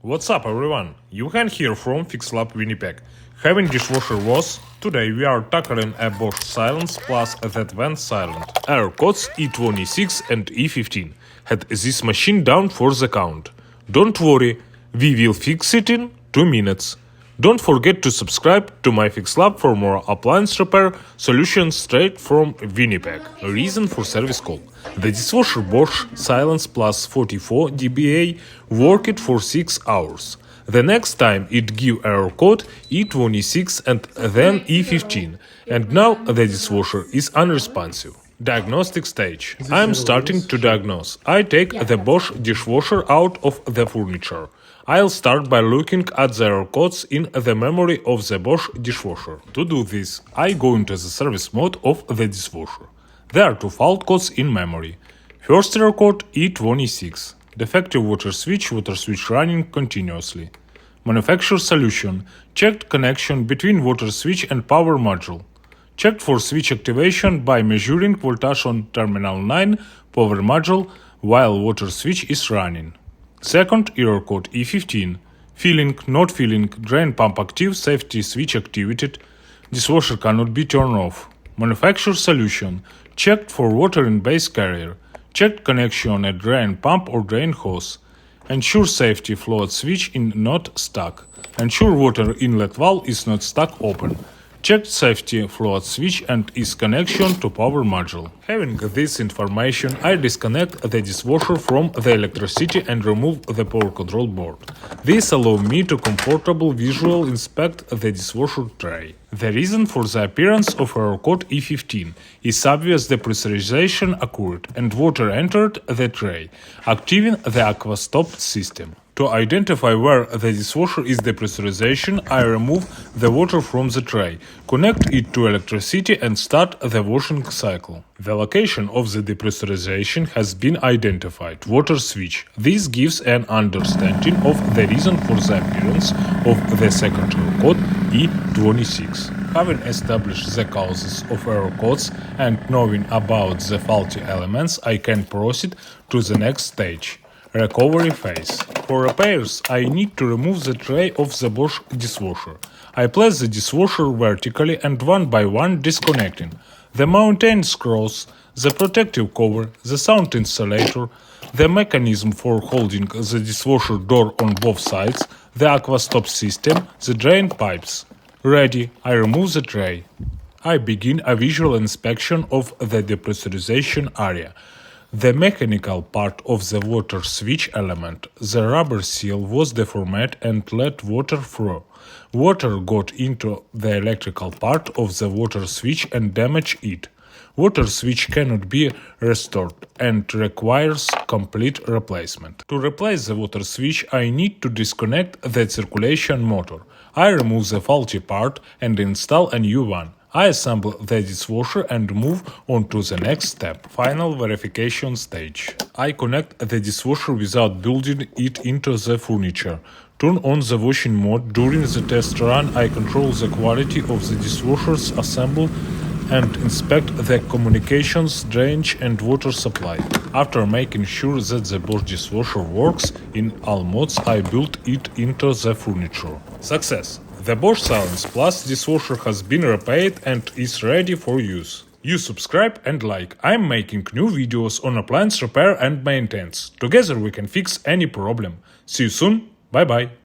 What's up everyone, Johan here from Fix Lab Winnipeg. Having dishwasher was, today we are tackling a Bosch SilencePlus that went silent. Error codes E26 and E15 had this machine down for the count. Don't worry, we will fix it in 2 minutes. Don't forget to subscribe to my Fix Lab for more appliance repair solutions straight from Winnipeg. A reason for service call. The dishwasher Bosch SilencePlus 44 dBA worked for 6 hours. The next time it gave error code E26 and then E15, and now the dishwasher is unresponsive. Diagnostic stage. I am starting to diagnose. I take the Bosch dishwasher out of the furniture. I'll start by looking at the error codes in the memory of the Bosch dishwasher. To do this, I go into the service mode of the dishwasher. There are 2 fault codes in memory. First error code E26. Defective water switch running continuously. Manufacturer solution. Checked connection between water switch and power module. Checked for switch activation by measuring voltage on terminal 9 power module while water switch is running. Second error code E15. Filling, not filling, drain pump active, safety switch activated. Dishwasher cannot be turned off. Manufacturer solution. Checked for water in base carrier. Checked connection at drain pump or drain hose. Ensure safety float switch is not stuck. Ensure water inlet valve is not stuck open. Checked safety float switch and its connection to power module. Having this information, I disconnect the dishwasher from the electricity and remove the power control board. This allows me to comfortable visually inspect the dishwasher tray. The reason for the appearance of error code E15 is obvious. The pressurization occurred and water entered the tray, activating the aqua stop system. To identify where the dishwasher is depressurization, I remove the water from the tray, connect it to electricity and start the washing cycle. The location of the depressurization has been identified, water switch. This gives an understanding of the reason for the appearance of the second error code E26. Having established the causes of error codes and knowing about the faulty elements, I can proceed to the next stage. Recovery phase. For repairs, I need to remove the tray of the Bosch dishwasher. I place the dishwasher vertically and one by one disconnecting the mounting screws, the protective cover, the sound insulator, the mechanism for holding the dishwasher door on both sides, the aqua stop system, the drain pipes. Ready, I remove the tray. I begin a visual inspection of the depressurization area. The mechanical part of the water switch element, the rubber seal, was deformed and let water through. Water got into the electrical part of the water switch and damaged it. Water switch cannot be restored and requires complete replacement. To replace the water switch, I need to disconnect the circulation motor. I remove the faulty part and install a new one. I assemble the dishwasher and move on to the next step, final verification stage. I connect the dishwasher without building it into the furniture. Turn on the washing mode. During the test run, I control the quality of the dishwashers assembled and inspect the communications, drainage and water supply. After making sure that the Bosch dishwasher works in all modes, I build it into the furniture. Success! The Bosch SilencePlus dishwasher has been repaired and is ready for use. You subscribe and like. I'm making new videos on appliance repair and maintenance. Together we can fix any problem. See you soon. Bye bye.